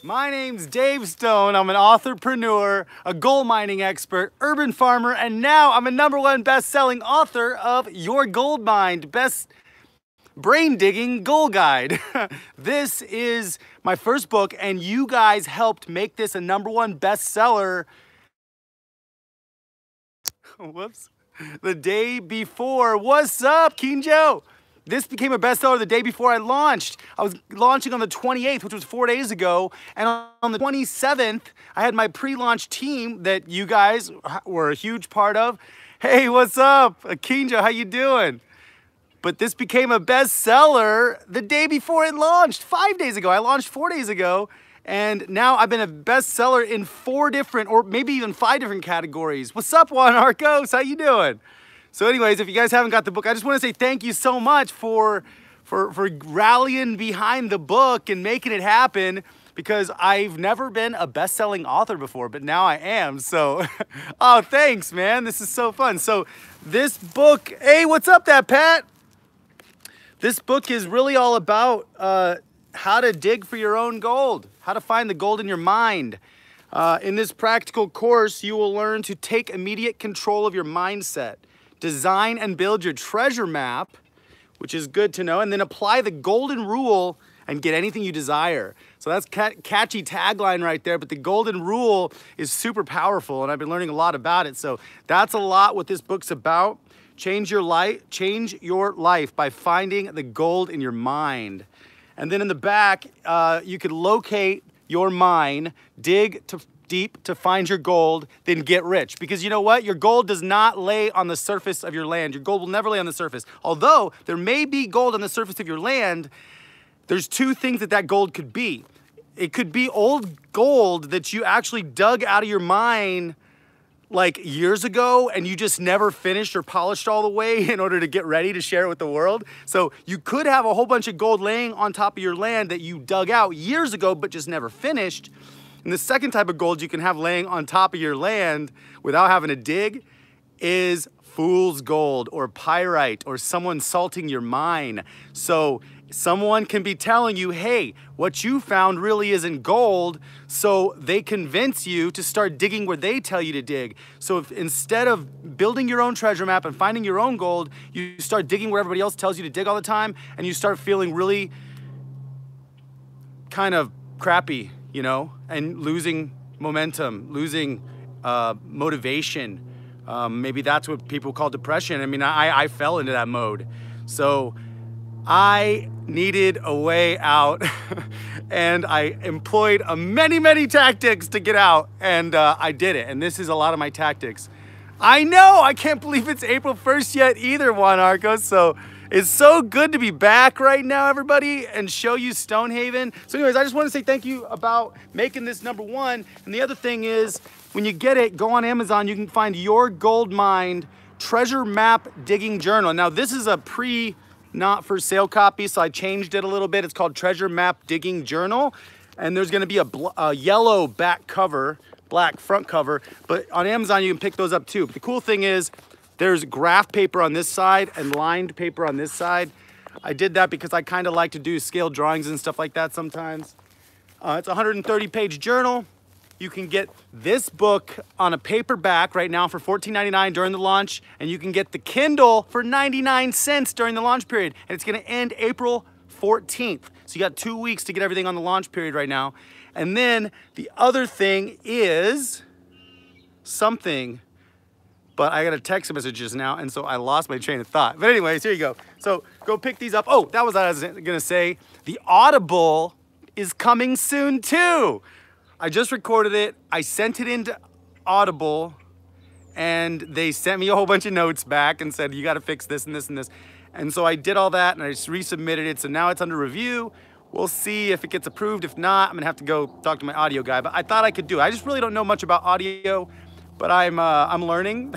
My name's Dave Stone. I'm an authorpreneur, a gold mining expert, urban farmer, and now I'm a #1 best-selling author of Your Gold Mind, best brain digging gold guide. This is my first book, and you guys helped make this a #1 bestseller. Whoops. The day before. What's up, Kinjo? This became a bestseller the day before I launched. I was launching on the 28th, which was 4 days ago. And on the 27th, I had my pre-launch team that you guys were a huge part of. Hey, what's up? Kinjo, how you doing? But this became a bestseller the day before it launched, 5 days ago. I launched 4 days ago. And now I've been a bestseller in 4 different, or maybe even 5 different categories. What's up, Juan Arcos? How you doing? So anyways, if you guys haven't got the book, I just want to say thank you so much for rallying behind the book and making it happen, because I've never been a best-selling author before, but now I am. So, oh, thanks, man. This is so fun. So this book, hey, what's up, that Pat? This book is really all about how to dig for your own gold, how to find the gold in your mind. In this practical course, you will learn to take immediate control of your mindset, design and build your treasure map, which is good to know, and then apply the golden rule and get anything you desire. So that's catchy tagline right there, but the golden rule is super powerful, and I've been learning a lot about it. So that's a lot what this book's about. Change your life by finding the gold in your mind. And then in the back, you could locate your mine, dig deep to find your gold, then get rich. Because you know what? Your gold does not lay on the surface of your land. Your gold will never lay on the surface. Although there may be gold on the surface of your land, there's 2 things that gold could be. It could be old gold that you actually dug out of your mine like years ago, and you just never finished or polished all the way in order to get ready to share it with the world. So you could have a whole bunch of gold laying on top of your land that you dug out years ago but just never finished. And the second type of gold you can have laying on top of your land without having to dig is fool's gold or pyrite or someone salting your mine. So someone can be telling you, hey, what you found really isn't gold, so they convince you to start digging where they tell you to dig. So if instead of building your own treasure map and finding your own gold, you start digging where everybody else tells you to dig all the time, and you start feeling really kind of crappy, you know, and losing momentum, losing motivation. Maybe that's what people call depression. I mean, I fell into that mode. So I needed a way out and I employed many tactics to get out, and I did it. And this is a lot of my tactics. I know, I can't believe it's April 1st yet either, Juan Arcos. So it's so good to be back right now, everybody, and show you Stonehaven. So anyways, I just want to say thank you about making this #1. And the other thing is, when you get it, go on Amazon, you can find Your Gold Mind Treasure Map Digging Journal. Now this is a not for sale copy, so I changed it a little bit. It's called Treasure Map Digging Journal, and there's gonna be a yellow back cover, black front cover, but on Amazon you can pick those up too. But the cool thing is there's graph paper on this side and lined paper on this side. I did that because I kind of like to do scale drawings and stuff like that sometimes. It's a 130-page journal. You can get this book on a paperback right now for $14.99 during the launch, and you can get the Kindle for 99 cents during the launch period, and it's gonna end April 14th. So you got 2 weeks to get everything on the launch period right now. And then the other thing is something, but I got a text message just now, and so I lost my train of thought. But anyways, here you go. So go pick these up. Oh, that was what I was gonna say. The Audible is coming soon too. I just recorded it. I sent it into Audible, and they sent me a whole bunch of notes back and said, you got to fix this and this and this. And so I did all that, and I just resubmitted it. So now it's under review. We'll see if it gets approved. If not, I'm gonna have to go talk to my audio guy. But I thought I could do it. I just really don't know much about audio, but I'm learning.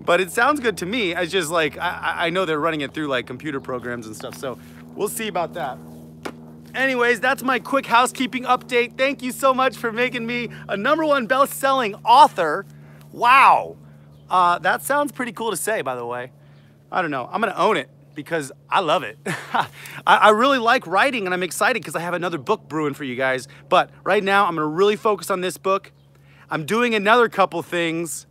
But it sounds good to me. It's just like, I know they're running it through like computer programs and stuff. So we'll see about that. Anyways, that's my quick housekeeping update. Thank you so much for making me a #1 best-selling author. Wow. That sounds pretty cool to say, by the way. I don't know. I'm gonna own it. because I love it. I really like writing, and I'm excited because I have another book brewing for you guys. But right now, I'm gonna really focus on this book. I'm doing another couple things.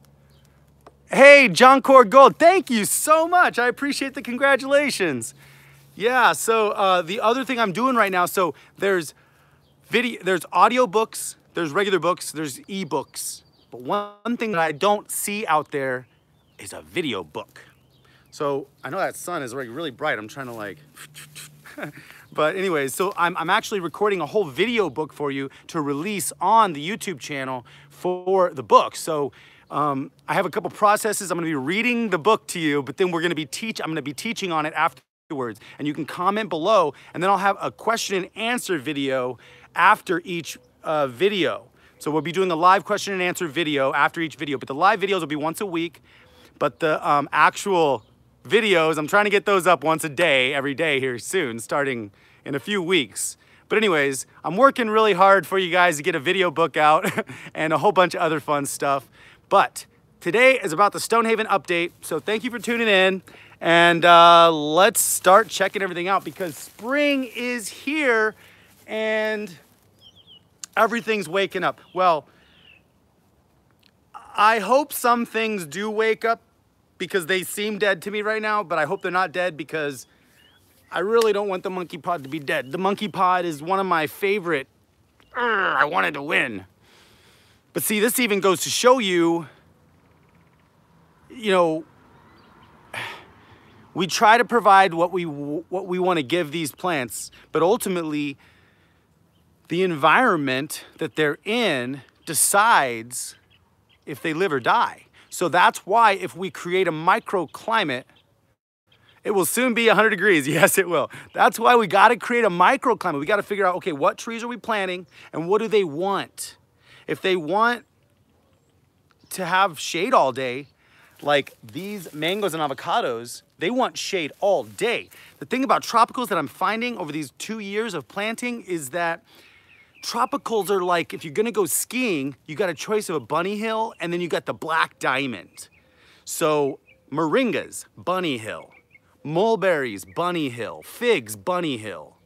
Hey, John Core Gold, thank you so much. I appreciate the congratulations. Yeah, so the other thing I'm doing right now, so there's audio books, there's regular books, there's ebooks. But one thing that I don't see out there is a video book. So I know that sun is really bright. I'm trying to like, but anyways, so I'm actually recording a whole video book for you to release on the YouTube channel for the book. So I have a couple processes. I'm gonna be reading the book to you, but then I'm gonna be teaching on it afterwards. And you can comment below, and then I'll have a question and answer video after each video. So we'll be doing a live question and answer video after each video, but the live videos will be once a week, but the actual videos, I'm trying to get those up once a day, every day here soon, starting in a few weeks. But anyways, I'm working really hard for you guys to get a video book out and a whole bunch of other fun stuff. But today is about the Stonehaven update, so thank you for tuning in. And let's start checking everything out because spring is here and everything's waking up. Well, I hope some things do wake up because they seem dead to me right now, but I hope they're not dead because I really don't want the monkey pod to be dead. The monkey pod is one of my favorite. I wanted to win. But see, this even goes to show you, you know, we try to provide what we want to give these plants, but ultimately the environment that they're in decides if they live or die. So that's why if we create a microclimate, it will soon be 100 degrees. Yes, it will. That's why we got to create a microclimate. We got to figure out, okay, what trees are we planting and what do they want? If they want to have shade all day, like these mangoes and avocados, they want shade all day. The thing about tropicals that I'm finding over these 2 years of planting is that tropicals are like, if you're gonna go skiing, you got a choice of a bunny hill and then you got the black diamond. So moringas, bunny hill. Mulberries, bunny hill. Figs, bunny hill.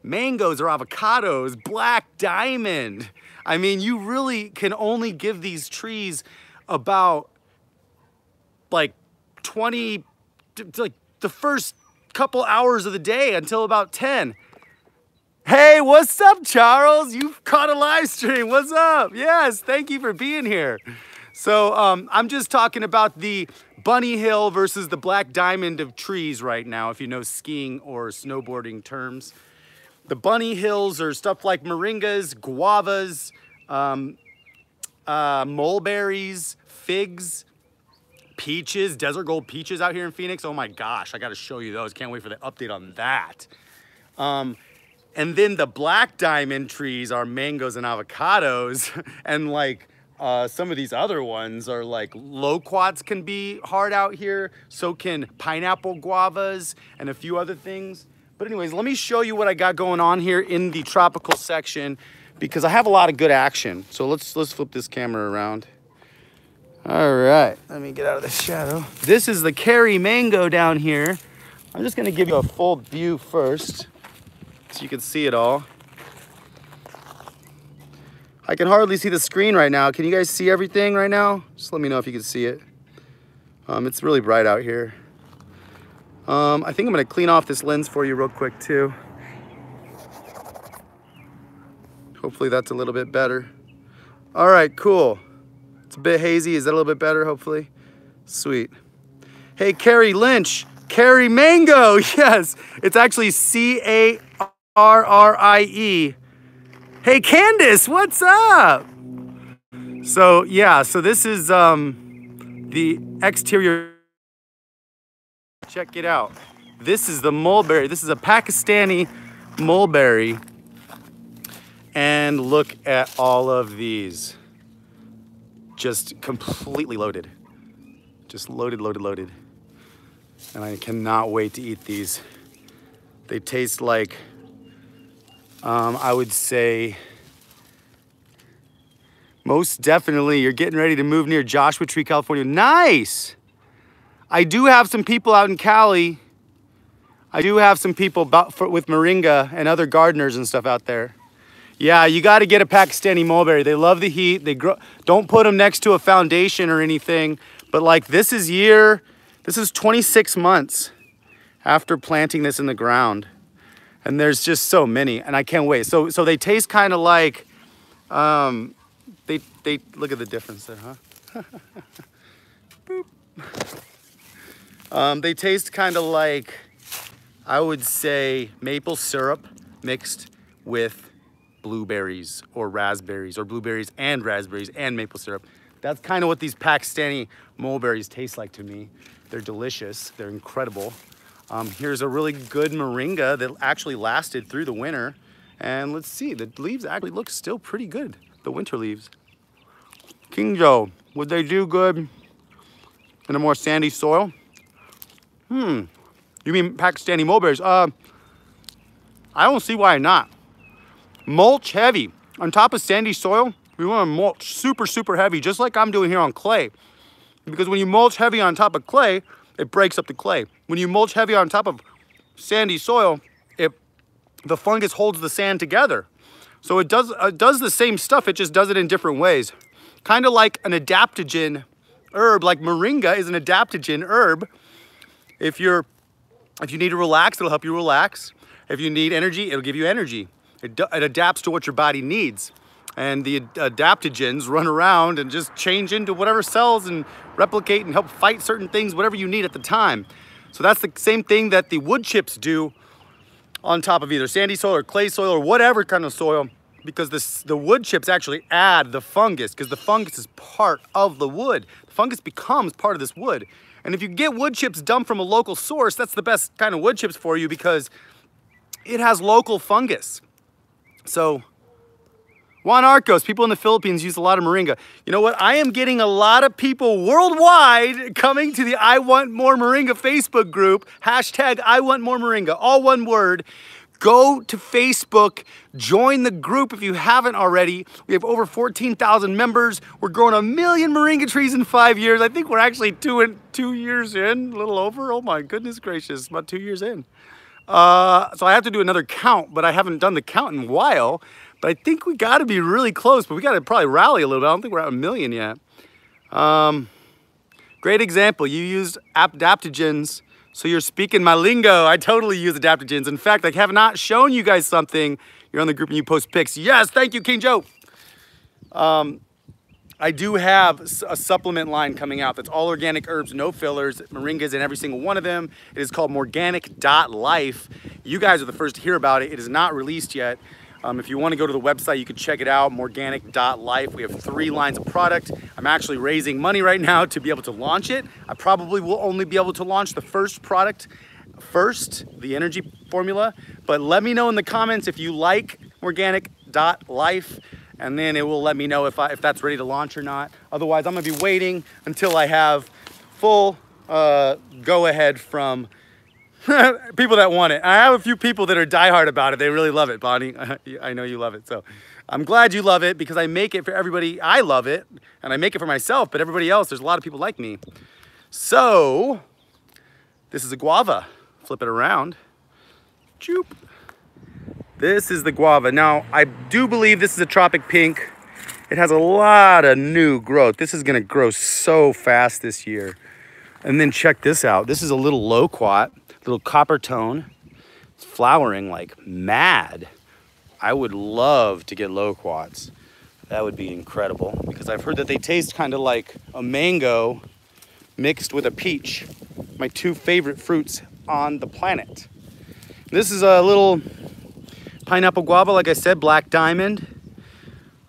Mangoes or avocados, black diamond. I mean, you really can only give these trees about like 20, like the first couple hours of the day until about 10. Hey, what's up, Charles? You've caught a live stream. What's up? Yes, thank you for being here. So I'm just talking about the bunny hill versus the black diamond of trees right now, if you know skiing or snowboarding terms. The bunny hills are stuff like moringas, guavas, mulberries, figs, peaches, desert gold peaches out here in Phoenix. Oh my gosh, I gotta show you those. Can't wait for the update on that. And then the black diamond trees are mangoes and avocados. And like some of these other ones are like loquats can be hard out here. So can pineapple guavas and a few other things. But anyways, let me show you what I got going on here in the tropical section because I have a lot of good action. So let's flip this camera around. All right, let me get out of the shadow. This is the Cary mango down here. I'm just gonna give you a full view first so you can see it all. I can hardly see the screen right now. Can you guys see everything right now? Just let me know if you can see it. It's really bright out here. I think I'm gonna clean off this lens for you real quick too. Hopefully that's a little bit better. All right, cool. It's a bit hazy. Is that a little bit better, hopefully? Sweet. Hey, Carrie Lynch. Cary mango, yes. It's actually C-A-R-R-I-E. Hey, Candace, what's up? So, yeah, so this is the exterior. Check it out. This is the mulberry. This is a Pakistani mulberry. And look at all of these. Just completely loaded. Just loaded, loaded, loaded. And I cannot wait to eat these. They taste like, I would say, most definitely you're getting ready to move near Joshua Tree, California. Nice! I do have some people out in Cali I do have some people with moringa and other gardeners and stuff out there. Yeah, you got to get a Pakistani mulberry. They love the heat. They grow. Don't put them next to a foundation or anything. But like this is 26 months after planting this in the ground. And there's just so many, and I can't wait. So they taste kind of like, they look at the difference there, huh? Boop. They taste kind of like, I would say, maple syrup mixed with blueberries or raspberries, or blueberries and raspberries and maple syrup. That's kind of what these Pakistani mulberries taste like to me. They're delicious. They're incredible. Here's a really good moringa that actually lasted through the winter. And let's see, the leaves actually look still pretty good, the winter leaves. King Joe, would they do good in a more sandy soil? You mean Pakistani mulberries? I don't see why not. Mulch heavy. On top of sandy soil, we want to mulch super, super heavy, just like I'm doing here on clay. Because when you mulch heavy on top of clay, it breaks up the clay. When you mulch heavy on top of sandy soil, the fungus holds the sand together. So it does the same stuff, it just does it in different ways. Kind of like an adaptogen herb, like moringa is an adaptogen herb. If you need to relax, it'll help you relax. If you need energy, it'll give you energy. It adapts to what your body needs. And the adaptogens run around and just change into whatever cells and replicate and help fight certain things, whatever you need at the time. So that's the same thing that the wood chips do on top of either sandy soil or clay soil or whatever kind of soil, because the wood chips actually add the fungus, because the fungus is part of the wood. The fungus becomes part of this wood. And if you get wood chips dumped from a local source, that's the best kind of wood chips for you because it has local fungus. So Juan Arcos, people in the Philippines use a lot of moringa. You know what? I am getting a lot of people worldwide coming to the I Want More Moringa Facebook group. Hashtag I Want More Moringa, all one word. Go to Facebook, join the group if you haven't already. We have over 14,000 members. We're growing 1 million moringa trees in 5 years. I think we're actually 2 years in, a little over. Oh my goodness gracious, about 2 years in. So I have to do another count, but I haven't done the count in a while. But I think we got to be really close, but we got to probably rally a little bit. I don't think we're at 1 million yet. Great example. You used adaptogens, so you're speaking my lingo. I totally use adaptogens. In fact, I have not shown you guys something. You're on the group and you post pics. Yes, thank you, King Joe. I do have a supplement line coming out that's all organic herbs, no fillers. Moringa's in every single one of them. It is called Morganic.life. You guys are the first to hear about it. It is not released yet. If you want to go to the website, you can check it out, Morganic.life. We have 3 lines of product. I'm actually raising money right now to be able to launch it. I probably will only be able to launch the first product first, the energy formula. But let me know in the comments if you like Morganic.life, and then it will let me know if that's ready to launch or not. Otherwise, I'm gonna be waiting until I have full go-ahead from people that want it. I have a few people that are diehard about it. They really love it, Bonnie. I know you love it. So I'm glad you love it because I make it for everybody. I love it and I make it for myself, but everybody else, there's a lot of people like me. So this is a guava. Flip it around. Choop. This is the guava. Now, I do believe this is a tropic pink. It has a lot of new growth. This is gonna grow so fast this year. And then check this out. This is a little loquat. Little copper tone. It's flowering like mad. I would love to get loquats. That would be incredible because I've heard that they taste kind of like a mango mixed with a peach. My 2 favorite fruits on the planet. This is a little pineapple guava, like I said, black diamond.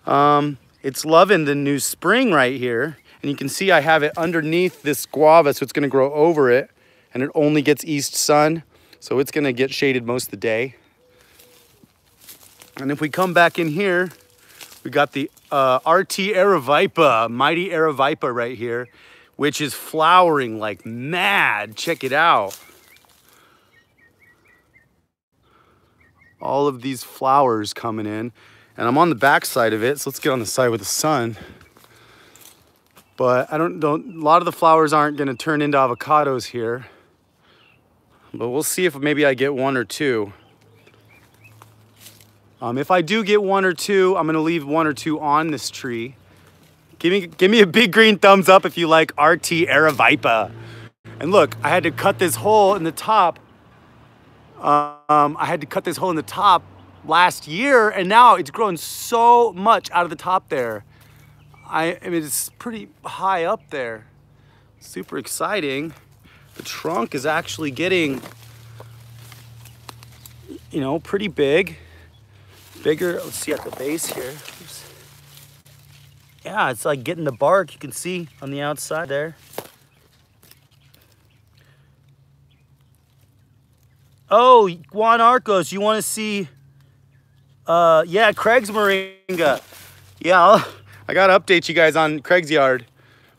It's loving the new spring right here. And you can see I have it underneath this guava, so it's gonna grow over it. And it only gets east sun, so it's gonna get shaded most of the day. And if we come back in here, we got the RT Aravaipa, Mighty Aravaipa right here, which is flowering like mad. Check it out. All of these flowers coming in. And I'm on the back side of it, so let's get on the side with the sun. But a lot of the flowers aren't gonna turn into avocados here. but we'll see if maybe I get one or two. If I do get one or two, I'm gonna leave one or two on this tree. Give me a big green thumbs up if you like RT Aravipa. And look, I had to cut this hole in the top. I had to cut this hole in the top last year, and now it's grown so much out of the top there. I mean, it's pretty high up there. Super exciting. The trunk is actually getting, you know, pretty big. Bigger, let's see at the base here. Oops. Yeah, it's like getting the bark, you can see on the outside there. Oh, Juan Arcos, you want to see, yeah, Craig's moringa. Yeah, I got to update you guys on Craig's yard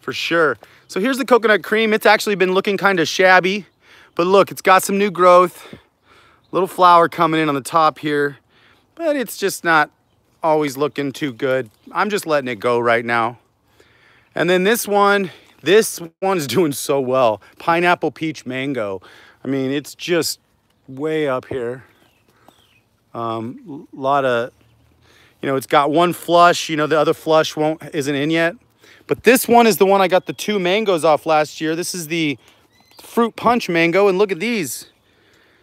for sure. So here's the coconut cream. It's actually been looking kind of shabby, but look, it's got some new growth. Little flower coming in on the top here, but it's just not always looking too good. I'm just letting it go right now. And then this one's doing so well. Pineapple, peach, mango. I mean, it's just way up here. Lot of, you know, it's got one flush, you know, the other flush isn't in yet. But this one is the one I got the 2 mangoes off last year. This is the fruit punch mango, and look at these.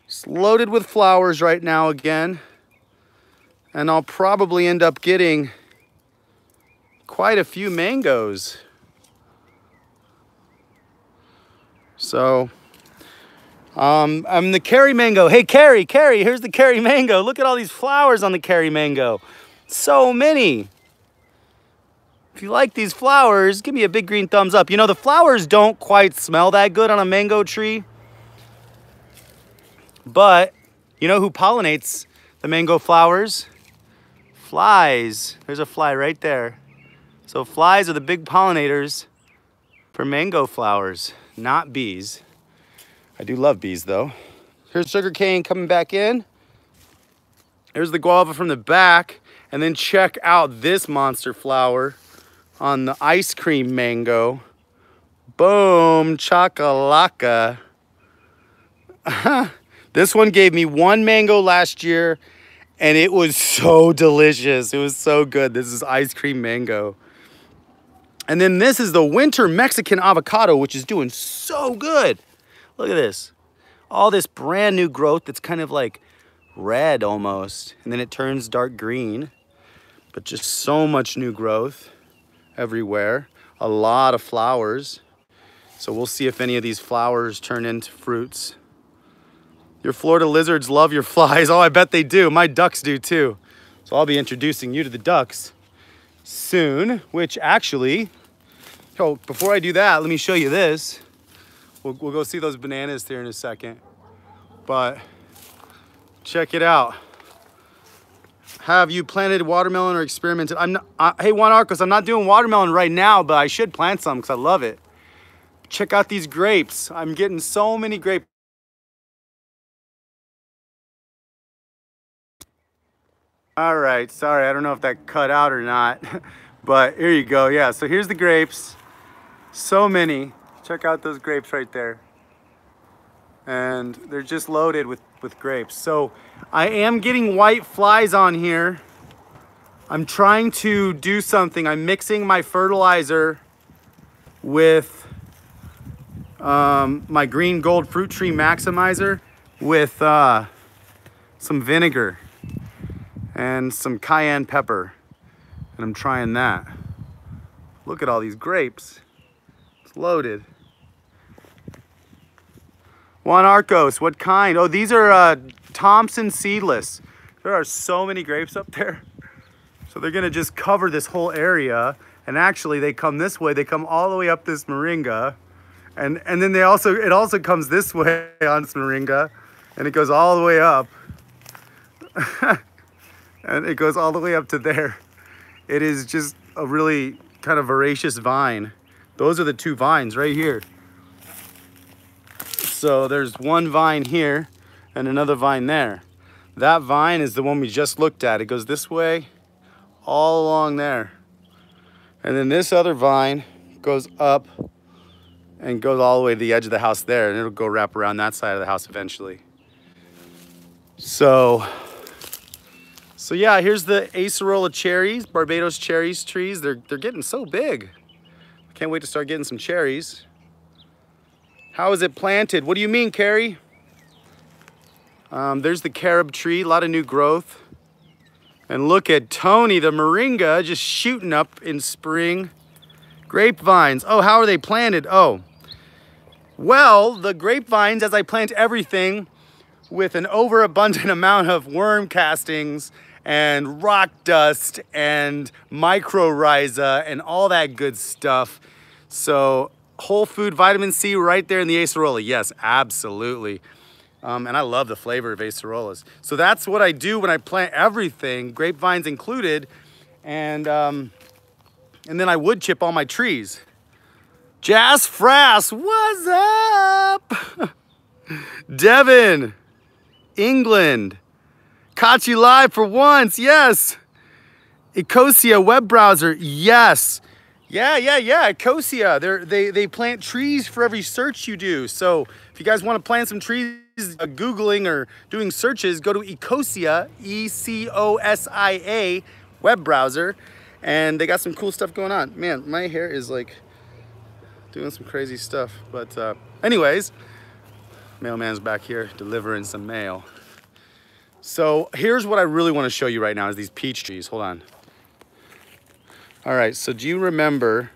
It's loaded with flowers right now again. And I'll probably end up getting quite a few mangoes. So, I'm the Kerry mango. Hey, Kerry, here's the Kerry mango. Look at all these flowers on the Kerry mango. So many. If you like these flowers, give me a big green thumbs up. You know, the flowers don't quite smell that good on a mango tree. But, you know who pollinates the mango flowers? Flies. There's a fly right there. So flies are the big pollinators for mango flowers, not bees. I do love bees though. Here's sugarcane coming back in. Here's the guava from the back. And then check out this monster flower on the ice cream mango. Boom, chakalaka. This one gave me 1 mango last year, and it was so delicious. It was so good. This is ice cream mango. And then this is the winter Mexican avocado, which is doing so good. Look at this. All this brand new growth that's kind of like red almost, and then it turns dark green, but just so much new growth everywhere. A lot of flowers. So we'll see if any of these flowers turn into fruits. Your Florida lizards love your flies. Oh, I bet they do. My ducks do too. So I'll be introducing you to the ducks soon, which actually, oh, before I do that, let me show you this. We'll go see those bananas here in a second. But check it out. Have you planted watermelon or experimented? Hey, Juan Arcos, I'm not doing watermelon right now, but I should plant some because I love it. Check out these grapes. I'm getting so many grapes. All right, sorry, I don't know if that cut out or not, but here you go. Yeah, so here's the grapes. So many. Check out those grapes right there. And they're just loaded with grapes. So I am getting white flies on here. I'm trying to do something. I'm mixing my fertilizer with my green gold fruit tree maximizer with some vinegar and some cayenne pepper. And I'm trying that. Look at all these grapes. It's loaded. Juan Arcos, what kind? Oh, these are Thompson seedless. There are so many grapes up there. So they're gonna just cover this whole area. And actually they come this way. They come all the way up this moringa. And then it also comes this way on this moringa. And it goes all the way up. And it goes all the way up to there. It is just a really kind of voracious vine. Those are the 2 vines right here. So there's one vine here and another vine there. That vine is the one we just looked at. It goes this way, all along there. And then this other vine goes up and goes all the way to the edge of the house there, and it'll go wrap around that side of the house eventually. So yeah, here's the acerola cherries, Barbados cherries trees. They're getting so big. I can't wait to start getting some cherries. How is it planted? What do you mean, Carrie? There's the carob tree, a lot of new growth. And look at Tony, the moringa, just shooting up in spring. Grapevines. Oh, how are they planted? Oh, well, the grapevines, as I plant everything with an overabundant amount of worm castings and rock dust and mycorrhiza and all that good stuff. So whole food vitamin C right there in the acerola. Yes, absolutely. And I love the flavor of acerolas. So that's what I do when I plant everything, grapevines included, and then I wood chip all my trees. Jazz Frass, what's up? Devin, England. Caught you live for once, yes. Ecosia web browser, yes. Yeah, Ecosia. They plant trees for every search you do. So if you guys want to plant some trees, Googling or doing searches, go to Ecosia, E-C-O-S-I-A web browser, and they got some cool stuff going on. Man, my hair is like doing some crazy stuff. But anyways, mailman's back here delivering some mail. So here's what I really want to show you right now is these peach trees. Hold on. All right, so do you remember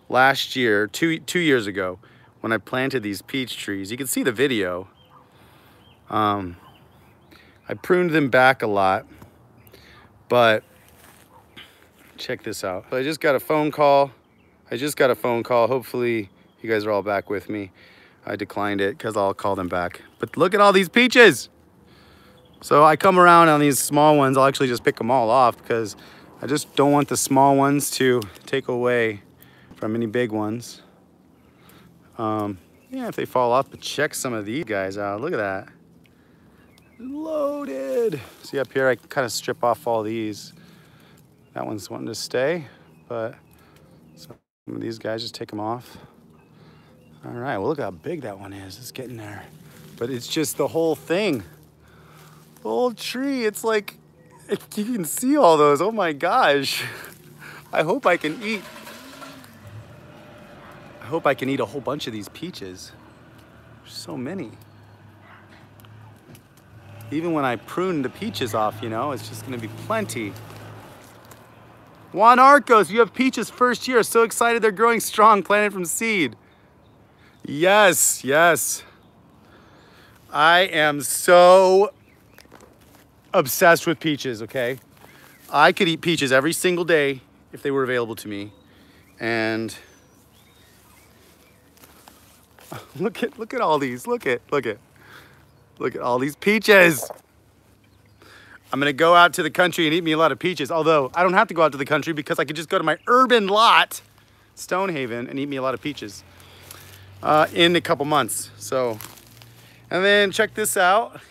last year, two years ago, when I planted these peach trees? You can see the video. I pruned them back a lot, but check this out. I just got a phone call. Hopefully you guys are all back with me. I declined it because I'll call them back. But look at all these peaches. So I come around on these small ones. I'll actually just pick them all off because I just don't want the small ones to take away from any big ones. Yeah, if they fall off, but check some of these guys out. Look at that. Loaded. See up here, I can kind of strip off all these. That one's wanting to stay, but some of these guys, just take them off. All right, well, look how big that one is. It's getting there. But it's just the whole thing. The whole tree, it's like, you can see all those. Oh my gosh. I hope I can eat a whole bunch of these peaches. There's so many. Even when I prune the peaches off, you know, it's just gonna be plenty. Juan Arcos, you have peaches first year. So excited they're growing strong, planted from seed. Yes, yes. I am so obsessed with peaches, okay? I could eat peaches every single day if they were available to me. And look at all these. Look at all these peaches. I'm gonna go out to the country and eat me a lot of peaches. Although I don't have to go out to the country because I could just go to my urban lot, Stonehaven, and eat me a lot of peaches in a couple months. So, and then check this out.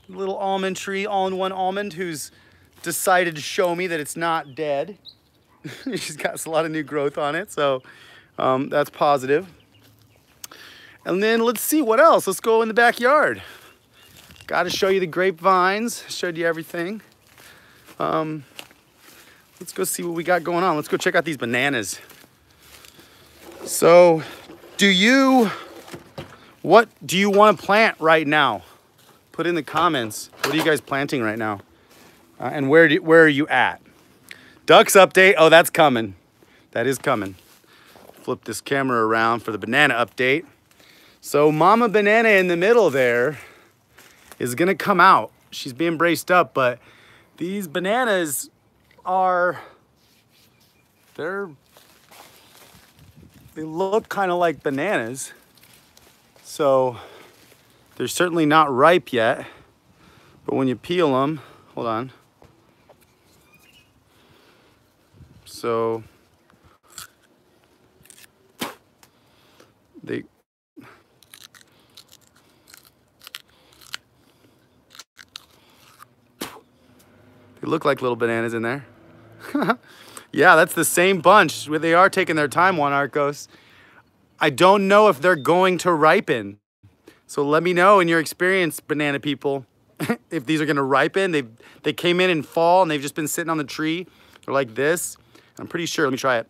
Little almond tree, all-in-one almond, who's decided to show me that it's not dead. She's got a lot of new growth on it, so that's positive. And then let's see what else. Let's go in the backyard. Got to show you the grapevines. Showed you everything. Let's go see what we got going on. Let's go check out these bananas. So, what do you want to plant right now? Put in the comments. What are you guys planting right now? And where are you at? Ducks update. Oh, that's coming. That is coming. Flip this camera around for the banana update. So Mama Banana in the middle there is gonna come out. She's being braced up, but these bananas they look kind of like bananas. So they're certainly not ripe yet, but when you peel them, hold on. So they look like little bananas in there. Yeah, that's the same bunch. They are taking their time, Juan Arcos. I don't know if they're going to ripen. So let me know in your experience, banana people, if these are gonna ripen. They came in fall and they've just been sitting on the tree. They're like this. I'm pretty sure, let me try it.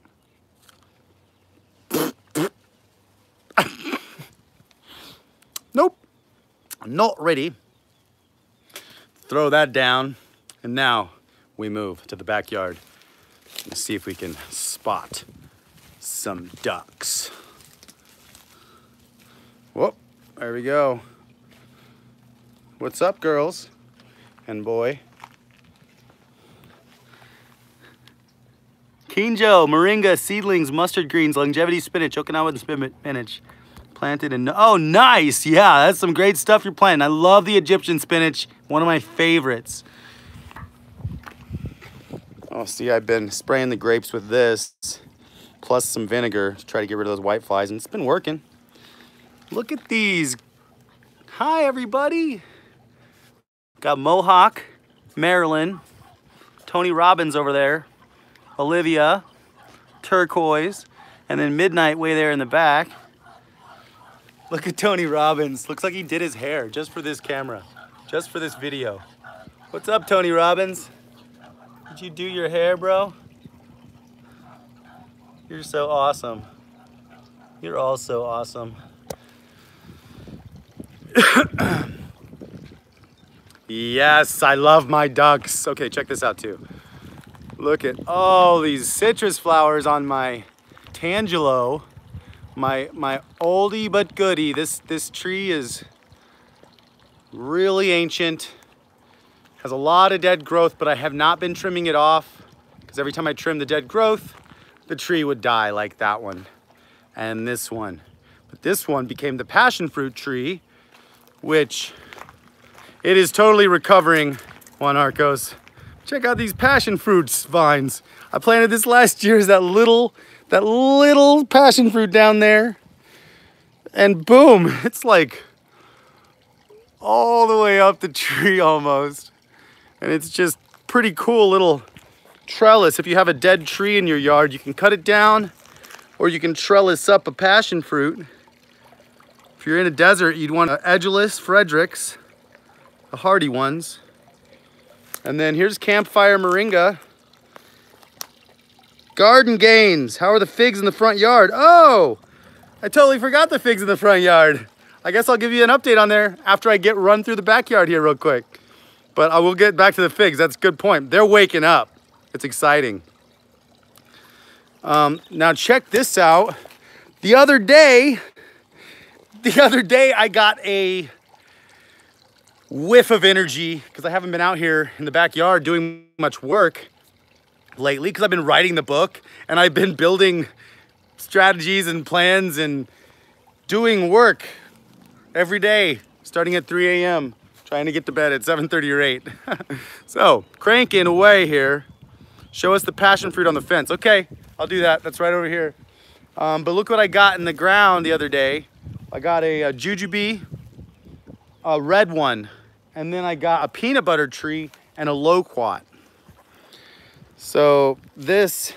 Nope, not ready. Throw that down. And now we move to the backyard. Let's see if we can spot some ducks. Whoop, there we go. What's up, girls and boy? Kinjo, moringa, seedlings, mustard greens, longevity spinach, Okinawan spinach. Planted in, oh nice, yeah, that's some great stuff you're planting. I love the Egyptian spinach, one of my favorites. Oh, see, I've been spraying the grapes with this, plus some vinegar to try to get rid of those white flies, and it's been working. Look at these. Hi, everybody. Got Mohawk, Marilyn, Tony Robbins over there, Olivia, Turquoise, and then Midnight way there in the back. Look at Tony Robbins. Looks like he did his hair just for this camera, just for this video. What's up, Tony Robbins? Did you do your hair, bro? You're so awesome. You're all so awesome. Yes, I love my ducks. Okay, check this out too. Look at all these citrus flowers on my tangelo. My oldie but goodie. This tree is really ancient. Has a lot of dead growth, but I have not been trimming it off because every time I trim the dead growth, the tree would die, like that one and this one. But this one became the passion fruit tree, which it is totally recovering, Juan Arcos. Check out these passion fruits vines. I planted this last year as that little passion fruit down there. And boom, it's like all the way up the tree almost. And it's just pretty cool little trellis. If you have a dead tree in your yard, you can cut it down or you can trellis up a passion fruit. If you're in a desert, you'd want Edulis Fredericks, the hardy ones. And then here's campfire moringa. Garden gains. How are the figs in the front yard? Oh, I totally forgot the figs in the front yard. I guess I'll give you an update on there after I get run through the backyard here real quick. But I will get back to the figs. That's a good point. They're waking up. It's exciting. Now check this out. The other day I got a whiff of energy because I haven't been out here in the backyard doing much work lately because I've been writing the book and I've been building strategies and plans and doing work every day starting at 3 a.m. trying to get to bed at 7:30 or 8. So cranking away here. Show us the passion fruit on the fence. Okay, I'll do that. That's right over here. But look what I got in the ground the other day. I got a jujube, a red one, and then I got a peanut butter tree and a loquat. So this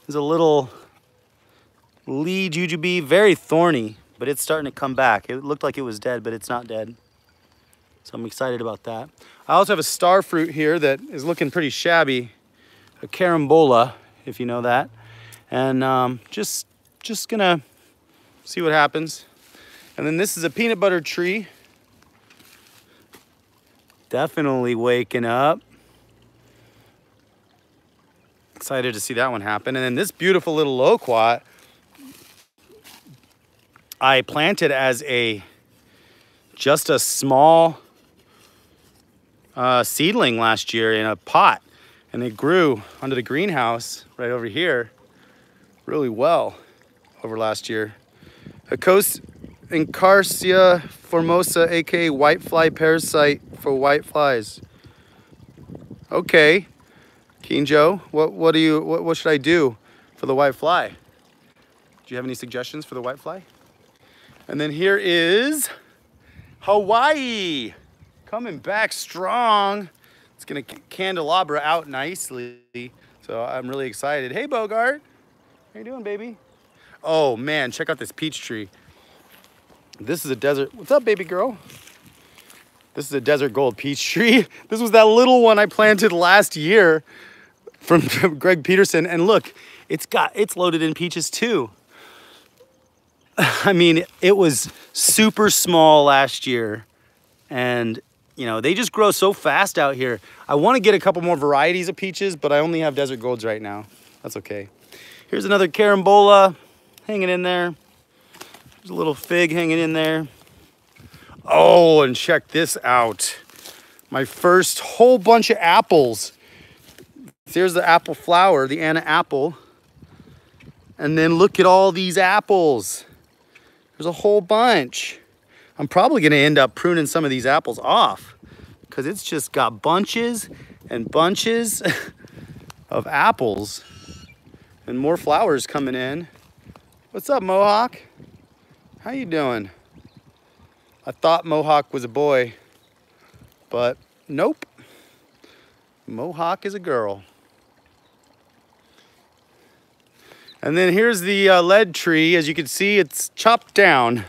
is a little Lee jujube, very thorny, but it's starting to come back. It looked like it was dead, but it's not dead. So I'm excited about that. I also have a star fruit here that is looking pretty shabby, a carambola, if you know that. And just gonna see what happens. And then this is a peanut butter tree. Definitely waking up. Excited to see that one happen. And then this beautiful little loquat, I planted as just a small seedling last year in a pot. And it grew under the greenhouse right over here really well over last year. Incarcia formosa, aka whitefly parasite for white flies. Okay, Kinjo, what should I do for the white fly? Do you have any suggestions for the white fly? And then here is Hawaii, coming back strong. It's gonna candelabra out nicely, so I'm really excited. Hey Bogart, how you doing, baby? Oh man, check out this peach tree. This is a desert. What's up, baby girl? This is a desert gold peach tree. This was that little one I planted last year from Greg Peterson. And look, it's loaded in peaches too. I mean, it was super small last year, and you know, they just grow so fast out here. I want to get a couple more varieties of peaches, but I only have desert golds right now. That's okay. Here's another carambola hanging in there. There's a little fig hanging in there. Oh, and check this out. My first whole bunch of apples. Here's the apple flower, the Anna apple. And then look at all these apples. There's a whole bunch. I'm probably gonna end up pruning some of these apples off because it's just got bunches and bunches of apples and more flowers coming in. What's up, Mohawk? How you doing? I thought Mohawk was a boy, but nope. Mohawk is a girl. And then here's the lead tree. As you can see, it's chopped down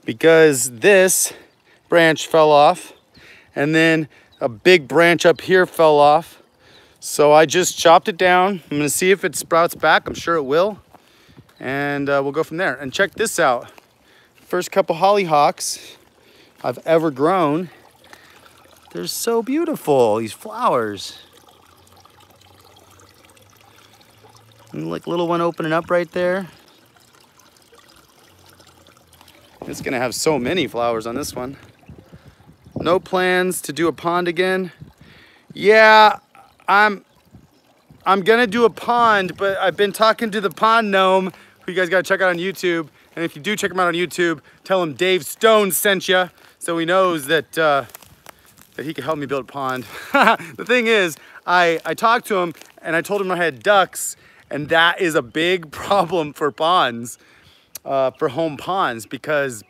because this branch fell off, and then a big branch up here fell off. So I just chopped it down. I'm gonna see if it sprouts back. I'm sure it will. And we'll go from there. And check this out. First couple hollyhocks I've ever grown. They're so beautiful, these flowers. And like little one opening up right there. It's gonna have so many flowers on this one. No plans to do a pond again. Yeah, I'm gonna do a pond, but I've been talking to the pond gnome, who you guys gotta check out on YouTube. And if you do check him out on YouTube, tell him Dave Stone sent you, so he knows that that he can help me build a pond. The thing is, I talked to him and I told him I had ducks, and that is a big problem for ponds, for home ponds, because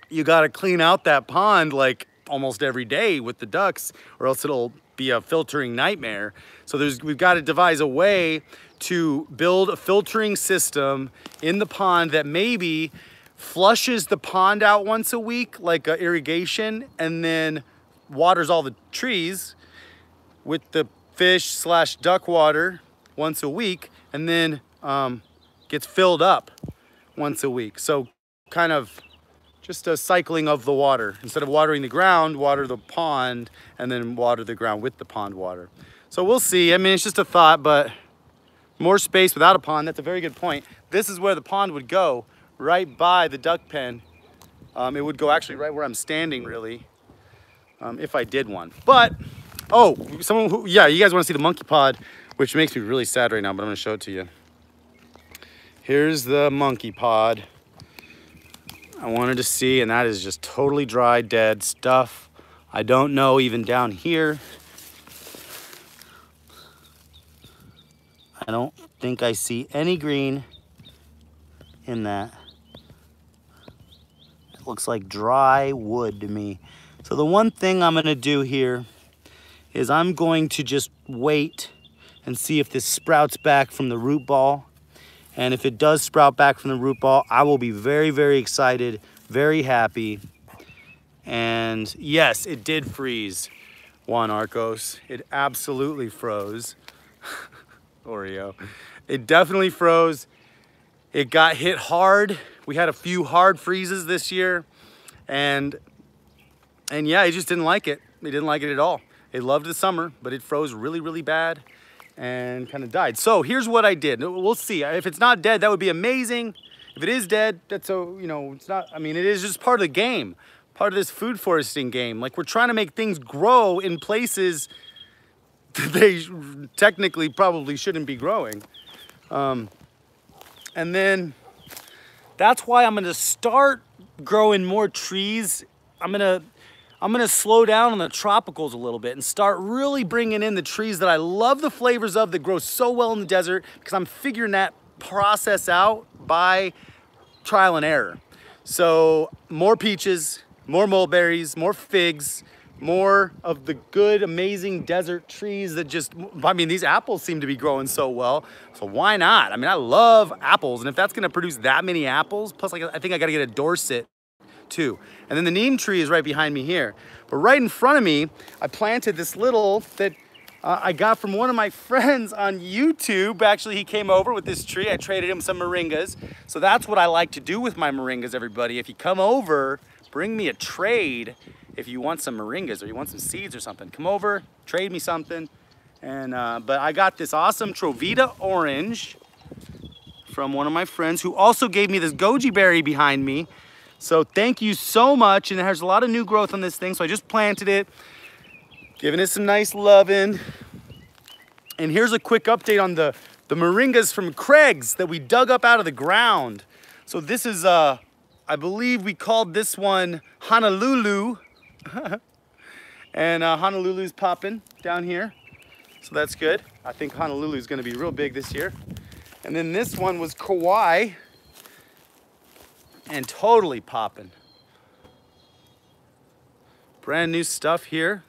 you gotta clean out that pond like almost every day with the ducks, or else it'll be a filtering nightmare. So we've got to devise a way to build a filtering system in the pond that maybe flushes the pond out once a week, like irrigation, and then waters all the trees with the fish/duck water once a week, and then gets filled up once a week. So kind of just a cycling of the water. Instead of watering the ground, water the pond, and then water the ground with the pond water. So we'll see. I mean, it's just a thought, but more space without a pond. That's a very good point. This is where the pond would go, right by the duck pen. It would go actually right where I'm standing, really, if I did one. But, oh, yeah, you guys want to see the monkey pod, which makes me really sad right now, but I'm going to show it to you. Here's the monkey pod I wanted to see, and that is just totally dry, dead stuff. I don't know, even down here. I don't think I see any green in that. It looks like dry wood to me. So the one thing I'm gonna do here is I'm going to just wait and see if this sprouts back from the root ball. And if it does sprout back from the root ball, I will be very, very excited, very happy. And yes, it did freeze, Juan Arcos. It absolutely froze. Oreo. It definitely froze. It got hit hard. We had a few hard freezes this year. And yeah, it just didn't like it. It didn't like it at all. It loved the summer, but it froze really, really bad and kind of died. So here's what I did. We'll see. If it's not dead, that would be amazing. If it is dead, that's so, you know, it's not, I mean, it is just part of the game, part of this food foresting game. Like, we're trying to make things grow in places that they technically probably shouldn't be growing. And then that's why I'm gonna start growing more trees. I'm gonna slow down on the tropicals a little bit and start really bringing in the trees that I love the flavors of, that grow so well in the desert, because I'm figuring that process out by trial and error. So more peaches, more mulberries, more figs, more of the good, amazing desert trees that just, I mean, these apples seem to be growing so well, so why not? I mean, I love apples, and if that's gonna produce that many apples, plus like, I think I gotta get a Dorset too. And then the neem tree is right behind me here. But right in front of me, I planted this little that I got from one of my friends on YouTube. Actually, he came over with this tree. I traded him some moringas. So that's what I like to do with my moringas, everybody. If you come over, bring me a trade. If you want some moringas or you want some seeds or something, come over, trade me something. And but I got this awesome Trovita orange from one of my friends who also gave me this goji berry behind me. So thank you so much. And there's a lot of new growth on this thing. So I just planted it, giving it some nice loving. And here's a quick update on the moringas from Craig's that we dug up out of the ground. So this is, I believe we called this one Honolulu. And Honolulu's popping down here. So that's good. I think Honolulu's gonna be real big this year. And then this one was Kauai. And totally popping. Brand new stuff here.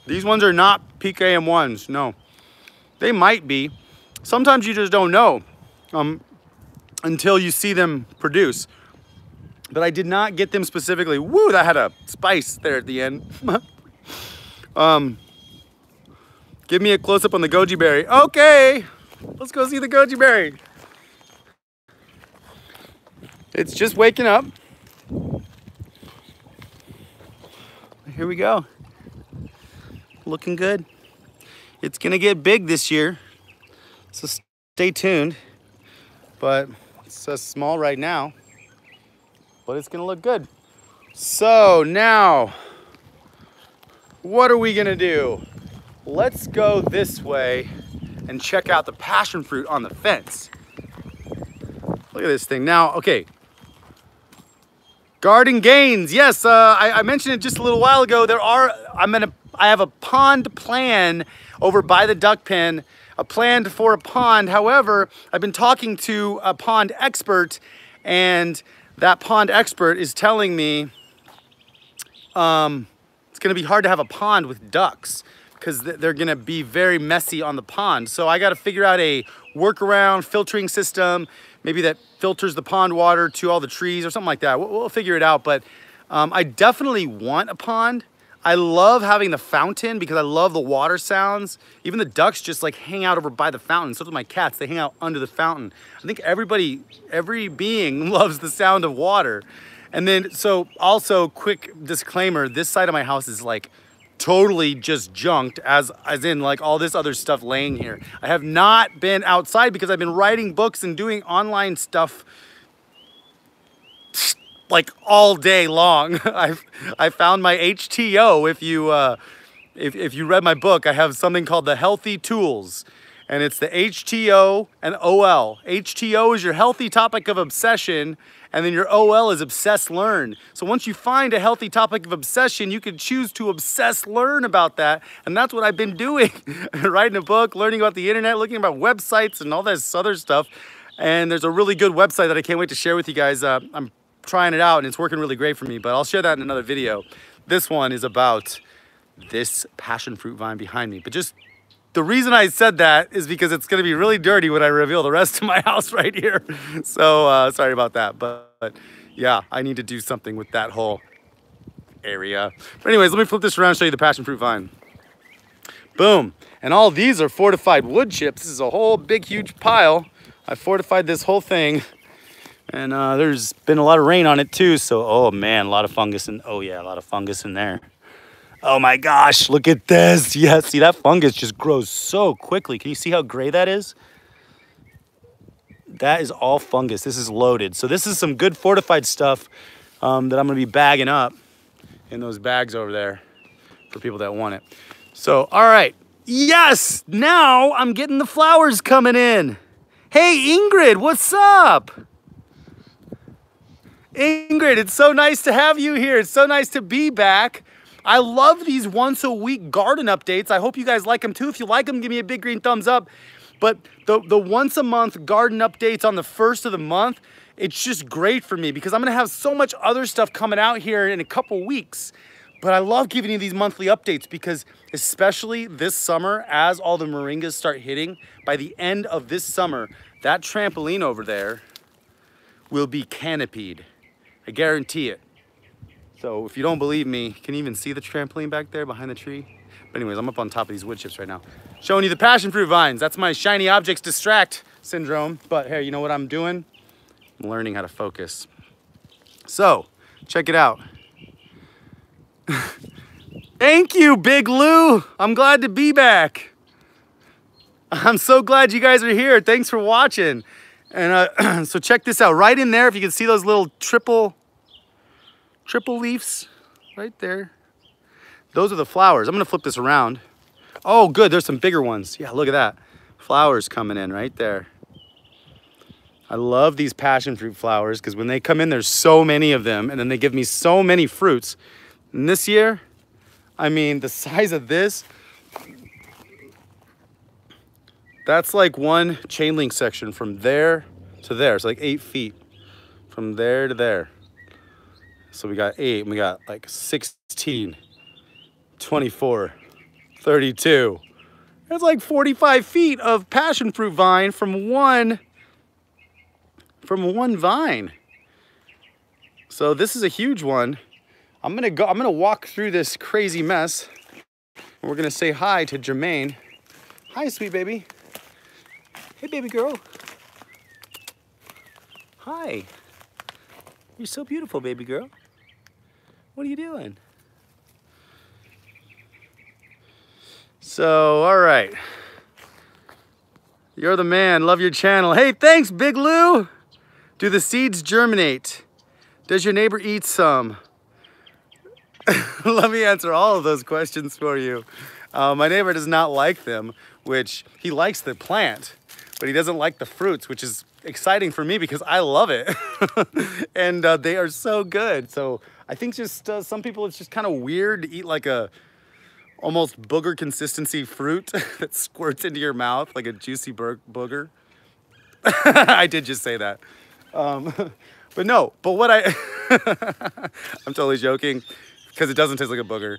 These ones are not PKM1s, no. They might be. Sometimes you just don't know until you see them produce. But I did not get them specifically. Woo, that had a spice there at the end. Give me a close-up on the goji berry. Okay, let's go see the goji berry. It's just waking up. Here we go. Looking good. It's gonna get big this year, so stay tuned. But it's small right now, but it's gonna look good. So now, what are we gonna do? Let's go this way and check out the passion fruit on the fence. Look at this thing. Now, okay. Garden gains. Yes, I mentioned it just a little while ago. I have a pond plan over by the duck pen, a plan for a pond. However, I've been talking to a pond expert, and that pond expert is telling me it's gonna be hard to have a pond with ducks, because they're gonna be very messy on the pond. So I gotta figure out a workaround filtering system, maybe that filters the pond water to all the trees or something like that. We'll figure it out, but I definitely want a pond. I love having the fountain because I love the water sounds. Even the ducks just like hang out over by the fountain. So do my cats, they hang out under the fountain. I think every being loves the sound of water. And then, so also quick disclaimer, this side of my house is like totally just junked, as in like all this other stuff laying here. I have not been outside because I've been writing books and doing online stuff like all day long. I found my HTO. If you read my book, I have something called the Healthy Tools, and it's the HTO and OL. HTO is your healthy topic of obsession, and then your OL is obsess learn. So once you find a healthy topic of obsession, you can choose to obsess learn about that. And that's what I've been doing. Writing a book, learning about the internet, looking about websites and all this other stuff. And there's a really good website that I can't wait to share with you guys. I'm trying it out and it's working really great for me, but I'll share that in another video. This one is about this passion fruit vine behind me. But just the reason I said that is because it's gonna be really dirty when I reveal the rest of my house right here. So sorry about that, but yeah, I need to do something with that whole area. But anyways, let me flip this around and show you the passion fruit vine. Boom, and all these are fortified wood chips. This is a whole big, huge pile. I fortified this whole thing, and there's been a lot of rain on it too, so, oh man, a lot of fungus, oh yeah, a lot of fungus in there. Oh my gosh, look at this. Yeah, see, that fungus just grows so quickly. Can you see how gray that is? That is all fungus. This is loaded. So this is some good fortified stuff that I'm gonna be bagging up in those bags over there for people that want it. So, all right, yes, now I'm getting the flowers coming in. Hey, Ingrid, what's up? Ingrid, it's so nice to have you here. It's so nice to be back. I love these once a week garden updates. I hope you guys like them too. If you like them, give me a big green thumbs up. But the once a month garden updates on the first of the month, it's just great for me because I'm gonna have so much other stuff coming out here in a couple weeks. But I love giving you these monthly updates because especially this summer, as all the moringas start hitting, by the end of this summer, that trampoline over there will be canopied. I guarantee it. So if you don't believe me, can you even see the trampoline back there behind the tree? But anyways, I'm up on top of these wood chips right now. Showing you the passion fruit vines. That's my shiny objects distract syndrome. But hey, you know what I'm doing? I'm learning how to focus. So, check it out. Thank you, Big Lou. I'm glad to be back. I'm so glad you guys are here. Thanks for watching. And so check this out. Right in there, if you can see those little triple leaves right there. Those are the flowers. I'm gonna flip this around. Oh, good, there's some bigger ones. Yeah, look at that. Flowers coming in right there. I love these passion fruit flowers because when they come in, there's so many of them and then they give me so many fruits. And this year, I mean, the size of this, that's like one chain link section from there to there. It's like 8 feet from there to there. So we got 8 and we got like 16, 24, 32. That's like 45 feet of passion fruit vine from one vine. So this is a huge one. I'm gonna walk through this crazy mess. And we're gonna say hi to Jermaine. Hi, sweet baby. Hey, baby girl. Hi. You're so beautiful, baby girl. What are you doing? So, all right. You're the man. Love your channel. Hey, thanks, Big Lou. Do the seeds germinate? Does your neighbor eat some? Let me answer all of those questions for you. My neighbor does not like them, which he likes the plant, but he doesn't like the fruits, which is exciting for me because I love it. And they are so good. So I think just some people, it's just kind of weird to eat like a almost booger consistency fruit that squirts into your mouth like a juicy booger. I did just say that. But no, but what I'm totally joking because it doesn't taste like a booger,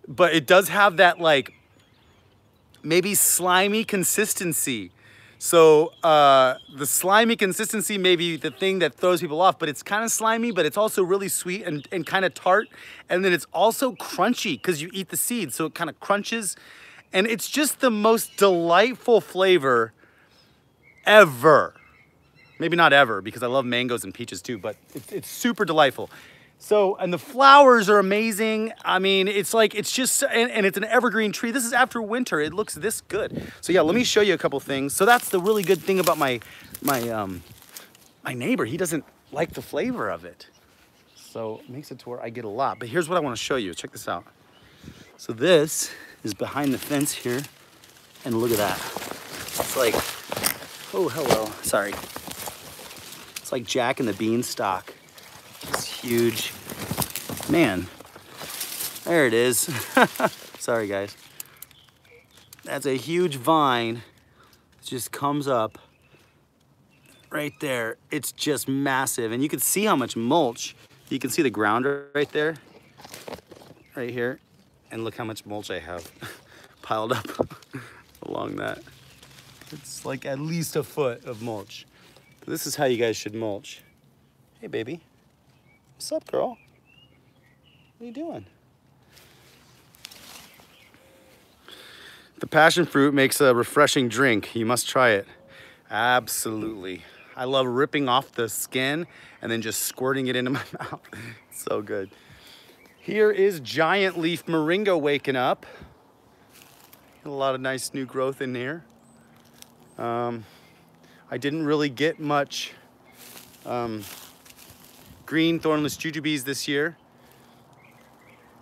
but it does have that like maybe slimy consistency. So the slimy consistency may be the thing that throws people off, but it's kind of slimy, but it's also really sweet and kind of tart. And then it's also crunchy because you eat the seeds, so it kind of crunches. And it's just the most delightful flavor ever. Maybe not ever, because I love mangoes and peaches too, but it's super delightful. So, and the flowers are amazing. I mean, it's like, it's just, and it's an evergreen tree. This is after winter. It looks this good. So yeah, let me show you a couple things. So that's the really good thing about my neighbor. He doesn't like the flavor of it. So it makes it to where I get a lot. But here's what I want to show you. Check this out. So this is behind the fence here. And look at that. It's like, oh, hello. Sorry. It's like Jack and the Beanstalk. It's huge. Man, there it is. Sorry, guys. That's a huge vine. It just comes up right there. It's just massive. And you can see how much mulch. You can see the ground right there, right here. And look how much mulch I have piled up along that. It's like at least a foot of mulch. This is how you guys should mulch. Hey, baby. What's up, girl? What are you doing? The passion fruit makes a refreshing drink. You must try it. Absolutely. I love ripping off the skin and then just squirting it into my mouth. It's so good. Here is giant leaf moringa waking up. A lot of nice new growth in here. I didn't really get much green thornless jujubes this year.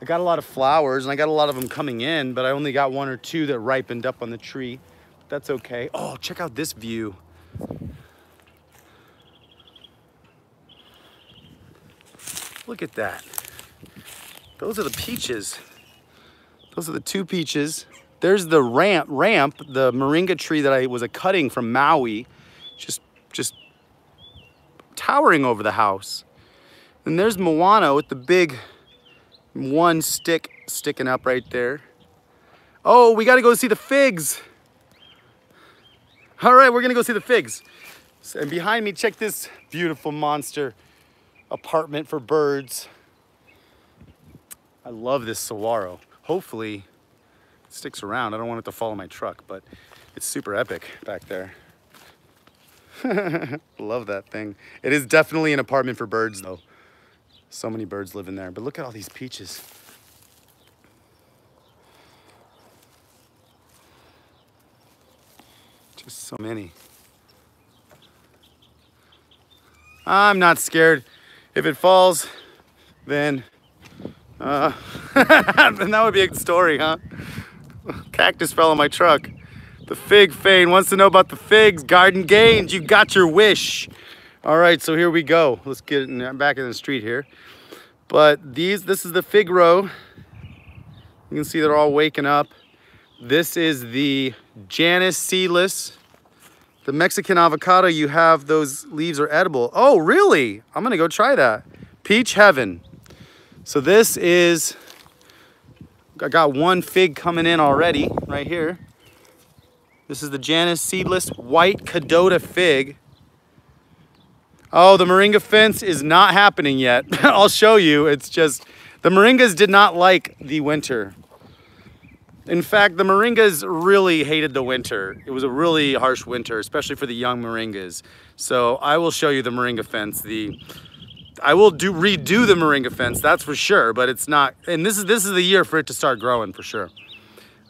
I got a lot of flowers and I got a lot of them coming in, but I only got 1 or 2 that ripened up on the tree. That's okay. Oh, check out this view. Look at that. Those are the peaches. Those are the 2 peaches There's the ramp, the moringa tree that I was a cutting from Maui, just towering over the house. And there's Moana with the big one stick sticking up right there. Oh, we gotta go see the figs. All right, we're gonna go see the figs. And behind me, check this beautiful monster apartment for birds. I love this saguaro. Hopefully it sticks around. I don't want it to fall in my truck, but it's super epic back there. Love that thing. It is definitely an apartment for birds though. So many birds live in there, but look at all these peaches. Just so many. I'm not scared. If it falls, then then that would be a story, huh? Cactus fell on my truck. The fig Fane wants to know about the figs. Garden gains, you got your wish. All right, so here we go. Let's get back in the street here. But this is the fig row. You can see they're all waking up. This is the Janus seedless. The Mexican avocado, you have those leaves are edible. Oh, really? I'm gonna go try that. Peach heaven. So this is, I got one fig coming in already, right here. This is the Janus seedless white Cadota fig. Oh, the moringa fence is not happening yet. I'll show you. It's just, the moringas did not like the winter. In fact, the moringas really hated the winter. It was a really harsh winter, especially for the young moringas. So I will show you the moringa fence. I will redo the moringa fence, that's for sure, but it's not, and this is the year for it to start growing for sure.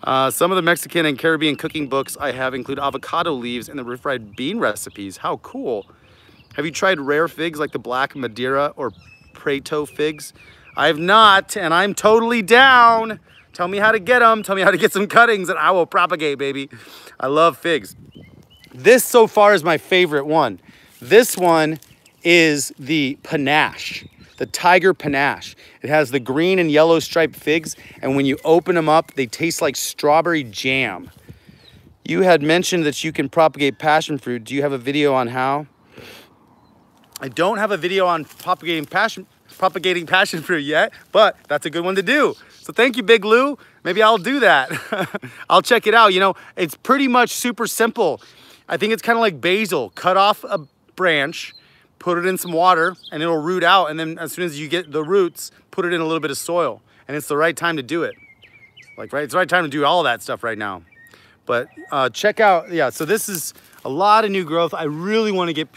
Some of the Mexican and Caribbean cooking books I have include avocado leaves in the refried bean recipes. How cool. Have you tried rare figs like the black Madeira or Prato figs? I have not, and I'm totally down. Tell me how to get them. Tell me how to get some cuttings and I will propagate, baby. I love figs. This so far is my favorite one. This one is the panache, the tiger panache. It has the green and yellow striped figs, and when you open them up, they taste like strawberry jam. You had mentioned that you can propagate passion fruit. Do you have a video on how? I don't have a video on propagating passion fruit yet, but that's a good one to do. So thank you, Big Lou. Maybe I'll do that. I'll check it out. You know, it's pretty much super simple. I think it's kind of like basil. Cut off a branch, put it in some water, and it'll root out. And then as soon as you get the roots, put it in a little bit of soil. And it's the right time to do it. Like, right, it's the right time to do all that stuff right now. But check out, yeah, so this is a lot of new growth. I really want to get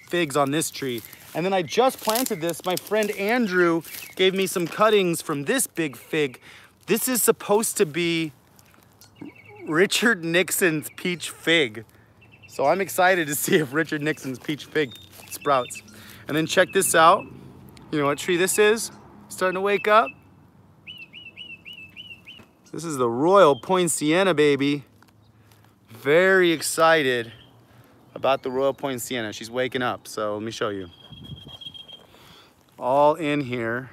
figs on this tree. And then I just planted this. My friend Andrew gave me some cuttings from this big fig. This is supposed to be Richard Nixon's peach fig. So I'm excited to see if Richard Nixon's peach fig sprouts. And then check this out. You know what tree this is? Starting to wake up. This is the Royal Poinciana, baby. Very excited about the Royal Poinciana. She's waking up, so let me show you. All in here,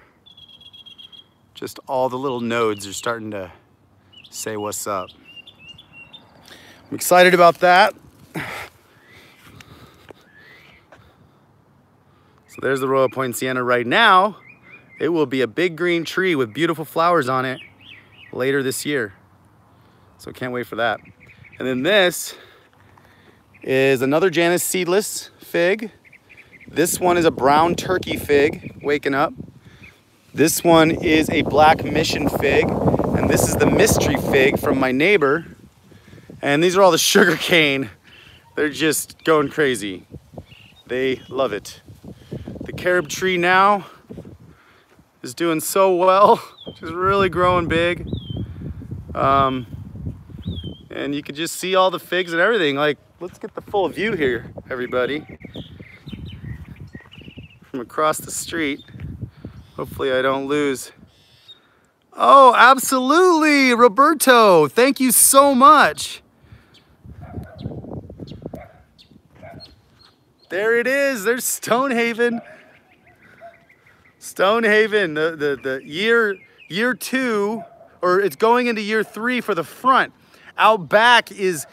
just all the little nodes are starting to say what's up. I'm excited about that. So there's the Royal Poinciana right now. It will be a big green tree with beautiful flowers on it later this year. So can't wait for that. And then this is another Janus seedless fig. This one is a brown turkey fig, waking up. This one is a black mission fig. And this is the mystery fig from my neighbor. And these are all the sugar cane. They're just going crazy. They love it. The carob tree now is doing so well. Just really growing big. And you can just see all the figs and everything. Like, let's get the full view here, everybody. From across the street. Hopefully I don't lose. Oh, absolutely, Roberto. Thank you so much. There it is. There's Stonehaven. Stonehaven, the year 2, or it's going into year 3 for the front. out back is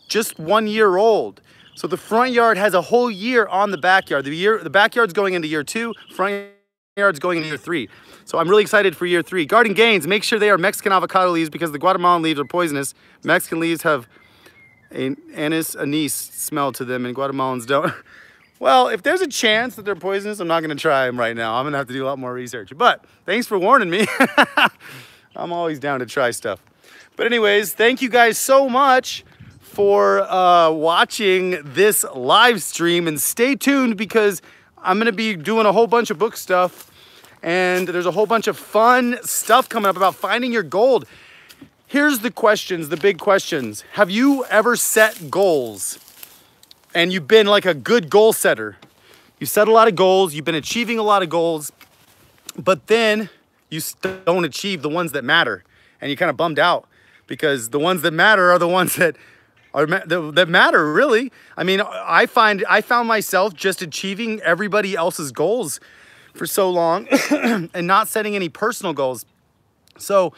just 1 year old. So the front yard has a whole year on the backyard. The backyard's going into year 2, front yard's going into year 3. So I'm really excited for year 3. Garden gains, make sure they are Mexican avocado leaves because the Guatemalan leaves are poisonous. Mexican leaves have an anise smell to them and Guatemalans don't. Well, if there's a chance that they're poisonous, I'm not gonna try them right now. I'm gonna have to do a lot more research. But thanks for warning me. I'm always down to try stuff. But anyways, thank you guys so much for watching this live stream, and stay tuned because I'm gonna be doing a whole bunch of book stuff, and there's a whole bunch of fun stuff coming up about finding your gold. Here's the questions, the big questions. Have you ever set goals and you've been like a good goal setter? You set a lot of goals, you've been achieving a lot of goals, but then you don't achieve the ones that matter, and you're kind of bummed out because the ones that matter are the ones that matter, really. I mean, I found myself just achieving everybody else's goals for so long and not setting any personal goals. So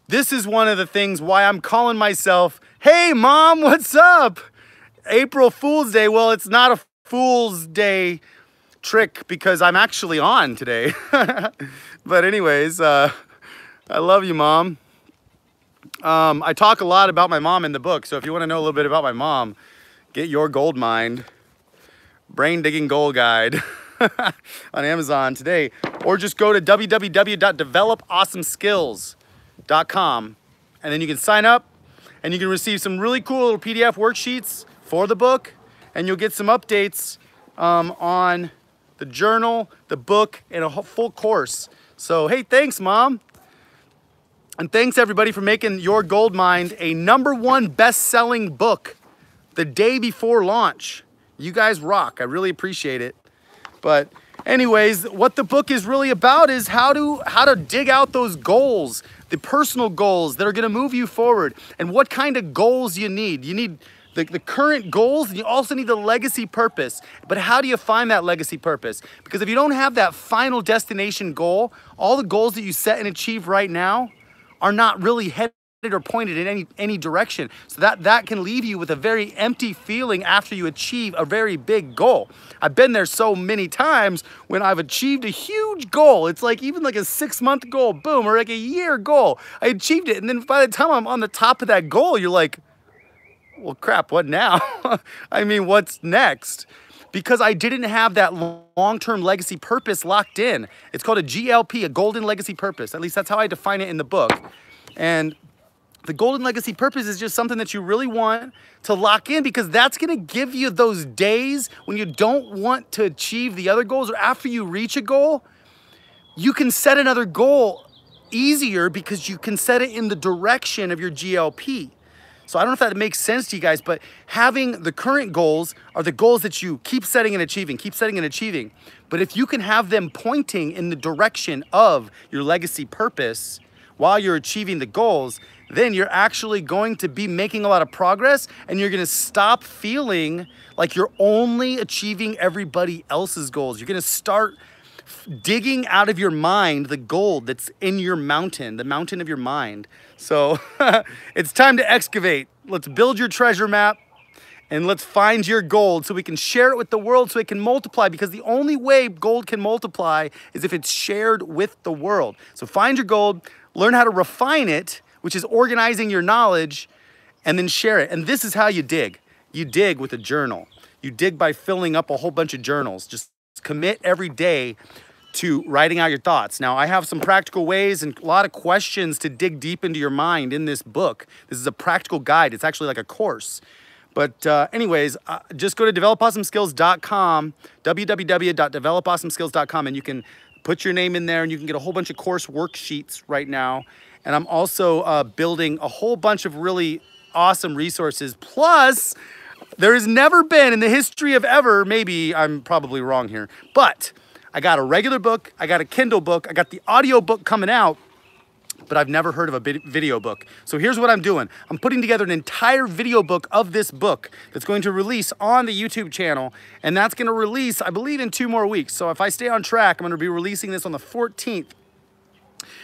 this is one of the things why I'm calling myself, hey mom, what's up? April Fool's Day. Well, it's not a Fool's Day trick because I'm actually on today. But anyways, I love you, mom. I talk a lot about my mom in the book, so if you want to know a little bit about my mom, get Your Gold Mind, Brain Digging Goal Guide on Amazon today, or just go to www.developawesomeskills.com, and then you can sign up, and you can receive some really cool little PDF worksheets for the book, and you'll get some updates on the journal, the book, and a full course. So, hey, thanks, Mom. And thanks everybody for making Your Gold Mind a #1 best-selling book the day before launch. You guys rock. I really appreciate it. But anyways, what the book is really about is how to dig out those goals, the personal goals that are going to move you forward, and what kind of goals you need. You need the current goals, and you also need the legacy purpose. But how do you find that legacy purpose? Because if you don't have that final destination goal, all the goals that you set and achieve right now are not really headed or pointed in any direction. So that can leave you with a very empty feeling after you achieve a very big goal. I've been there so many times when I've achieved a huge goal. It's like even like a 6-month goal, boom, or like a year goal. I achieved it, and then by the time I'm on the top of that goal, you're like, well, crap, what now? I mean, what's next? Because I didn't have that long-term legacy purpose locked in. It's called a GLP, a golden legacy purpose. At least that's how I define it in the book. And the golden legacy purpose is just something that you really want to lock in, because that's gonna give you those days when you don't want to achieve the other goals, or after you reach a goal, you can set another goal easier because you can set it in the direction of your GLP. So I don't know if that makes sense to you guys, but having the current goals are the goals that you keep setting and achieving, keep setting and achieving. But if you can have them pointing in the direction of your legacy purpose while you're achieving the goals, then you're actually going to be making a lot of progress, and you're gonna stop feeling like you're only achieving everybody else's goals. You're gonna start digging out of your mind the gold that's in your mountain, the mountain of your mind. So it's time to excavate. Let's build your treasure map, and let's find your gold so we can share it with the world so it can multiply, because the only way gold can multiply is if it's shared with the world. So find your gold, learn how to refine it, which is organizing your knowledge, and then share it. And this is how you dig. You dig with a journal. You dig by filling up a whole bunch of journals. Just commit every day to writing out your thoughts. Now, I have some practical ways and a lot of questions to dig deep into your mind in this book. This is a practical guide. It's actually like a course. But anyways, just go to developawesomeskills.com, www.developawesomeskills.com, and you can put your name in there, and you can get a whole bunch of course worksheets right now. And I'm also building a whole bunch of really awesome resources. Plus, there has never been in the history of ever, maybe I'm probably wrong here, but I got a regular book, I got a Kindle book, I got the audio book coming out, but I've never heard of a video book. So here's what I'm doing. I'm putting together an entire video book of this book that's going to release on the YouTube channel, and that's gonna release, I believe, in 2 more weeks. So if I stay on track, I'm gonna be releasing this on the 14th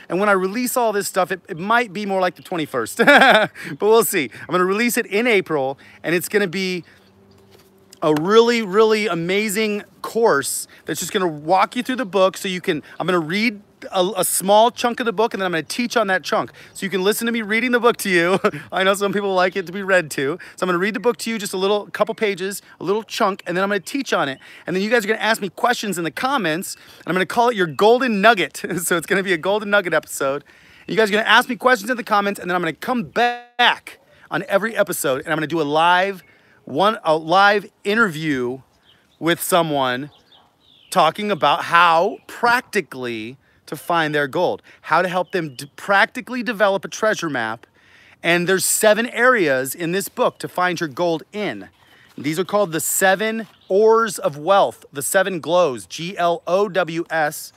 And when I release all this stuff, it might be more like the 21st, but we'll see. I'm gonna release it in April, and it's gonna be a really, really amazing course that's just gonna walk you through the book so you can, I'm gonna read a small chunk of the book, and then I'm gonna teach on that chunk. So you can listen to me reading the book to you. I know some people like it to be read to. So I'm gonna read the book to you, just a couple pages, a little chunk, and then I'm gonna teach on it. And then you guys are gonna ask me questions in the comments, and I'm gonna call it your golden nugget. So it's gonna be a golden nugget episode. And you guys are gonna ask me questions in the comments, and then I'm gonna come back on every episode, and I'm gonna do a live interview with someone talking about how practically to find their gold, how to help them practically develop a treasure map. And there's 7 areas in this book to find your gold in. These are called the 7 ores of wealth, the 7 glows, Glows,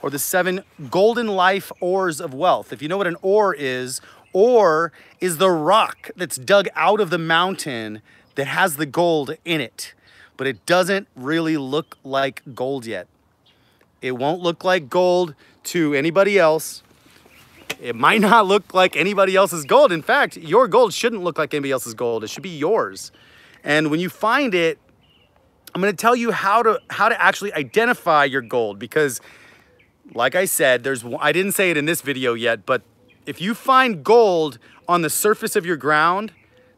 or the 7 golden life ores of wealth. If you know what an ore is the rock that's dug out of the mountain that has the gold in it, but it doesn't really look like gold yet. It won't look like gold to anybody else. It might not look like anybody else's gold. In fact, your gold shouldn't look like anybody else's gold. It should be yours. And when you find it, I'm gonna tell you how to actually identify your gold, because like I said, I didn't say it in this video yet, but if you find gold on the surface of your ground,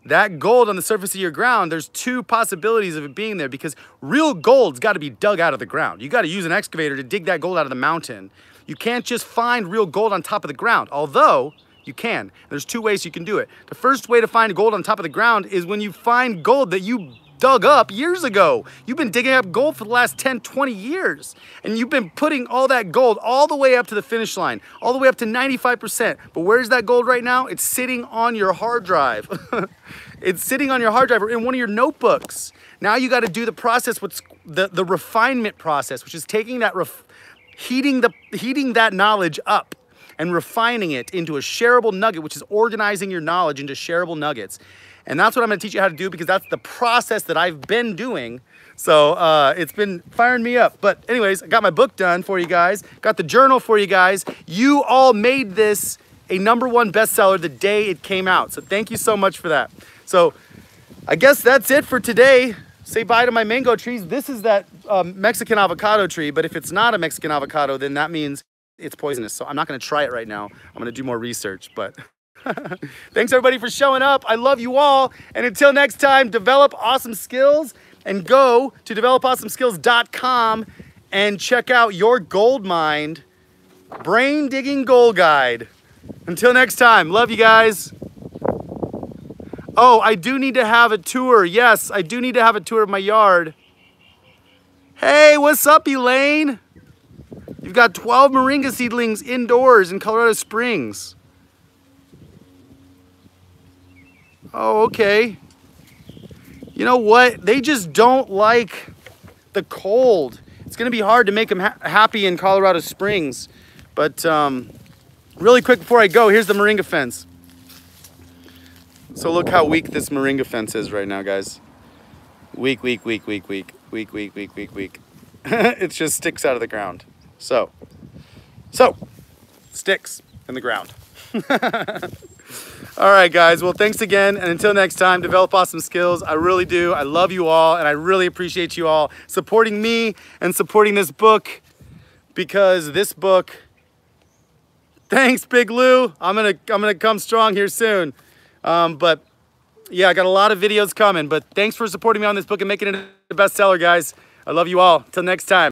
that gold on the surface of your ground, there's 2 possibilities of it being there, because real gold's got to be dug out of the ground. You got to use an excavator to dig that gold out of the mountain. You can't just find real gold on top of the ground, although you can. There's 2 ways you can do it. The first way to find gold on top of the ground is when you find gold that you dug up years ago. You've been digging up gold for the last 10, 20 years, and you've been putting all that gold all the way up to the finish line, all the way up to 95%. But where's that gold right now? It's sitting on your hard drive. It's sitting on your hard drive or in one of your notebooks. Now you got to do the process, what's the refinement process, which is taking that, heating that knowledge up and refining it into a shareable nugget, which is organizing your knowledge into shareable nuggets. And that's what I'm gonna teach you how to do, because that's the process that I've been doing. So it's been firing me up. But anyways, I got my book done for you guys, got the journal for you guys. You all made this a #1 bestseller the day it came out. So thank you so much for that. So I guess that's it for today. Say bye to my mango trees. This is that Mexican avocado tree, but if it's not a Mexican avocado, then that means it's poisonous. So I'm not gonna try it right now. I'm gonna do more research, but thanks everybody for showing up. I love you all. And until next time, develop awesome skills, and go to developawesomeskills.com and check out Your Gold Mind Brain Digging Gold Guide. Until next time, love you guys. Oh, I do need to have a tour. Yes, I do need to have a tour of my yard. Hey, what's up, Elaine? You've got 12 moringa seedlings indoors in Colorado Springs. Oh, okay. You know what? They just don't like the cold. It's gonna be hard to make them happy in Colorado Springs. But really quick before I go, here's the moringa fence. So look how weak this moringa fence is right now, guys. Weak, weak, weak, weak, weak, weak, weak, weak, weak, weak. It just sticks out of the ground. So, sticks in the ground. All right, guys. Well, thanks again. And until next time, develop awesome skills. I really do. I love you all. And I really appreciate you all supporting me and supporting this book, because this book, thanks, Big Lou. I'm gonna come strong here soon. But yeah, I got a lot of videos coming, but thanks for supporting me on this book and making it a bestseller, guys. I love you all. Till next time.